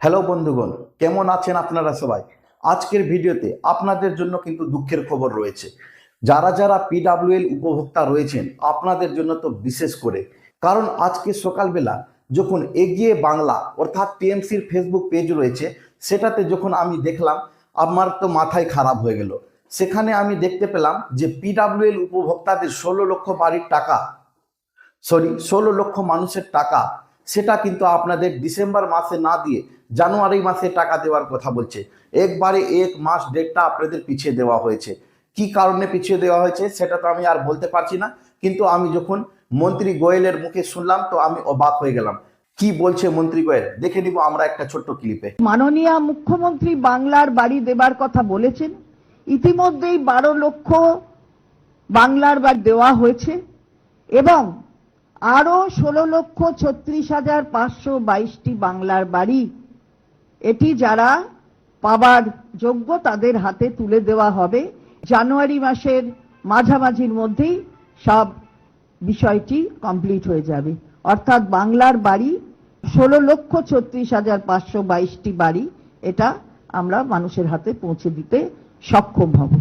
Hello বন্ধুগণ, কেমন আছেন আপনারা সবাই? আজকের ভিডিওতে আপনাদের জন্য কিন্তু দুঃখের খবর রয়েছে। যারা যারা পিডাব্লিউএল উপভোক্তা রয়েছেন আপনাদের জন্য তো বিশেষ করে, কারণ আজকে সকালবেলা যখন এগিয়ে বাংলা অর্থাৎ টিএমসির ফেসবুক পেজ রয়েছে, সেটাতে যখন আমি দেখলাম আমার তো মাথায় খারাপ হয়ে গেল। সেখানে আমি দেখতে পেলাম যে পিডাব্লিউএল উপভোক্তাদের 16 লক্ষ বাড়ির টাকা, 16 লক্ষ মানুষের টাকা, সেটা কিন্তু আপনাদের ডিসেম্বর মাসে না দিয়ে জানুয়ারি মাসে টাকা দেওয়ার কথা বলছে। একবারে 1 মাস 1.5টা আপনাদের পিছিয়ে দেওয়া হয়েছে। কি কারণে পিছিয়ে দেওয়া হয়েছে সেটা তো আমি আর বলতে পারছি না, কিন্তু আমি যখন মন্ত্রী গোয়েলের মুখে শুনলাম তো আমি অবাক হয়ে গেলাম। কি বলছে মন্ত্রী গোয়েল দেখে নিব আমরা একটা ছোট্ট ক্লিপে। মাননীয় মুখ্যমন্ত্রী বাংলার বাড়ি দেবার কথা বলেছেন। ইতিমধ্যেই 12 লক্ষ বাংলার বাড়ি দেওয়া হয়েছে এবং আরো 16,36,522টি বাংলার বাড়ি এটি যারা পাবার যোগ্য তাদের হাতে তুলে দেওয়া হবে। জানুয়ারি মাসের মাঝামাঝির মধ্যেই সব বিষয়টি কমপ্লিট হয়ে যাবে। অর্থাৎ বাংলার বাড়ি 16,36,522টি বাড়ি এটা আমরা মানুষের হাতে পৌঁছে দিতে সক্ষম হব।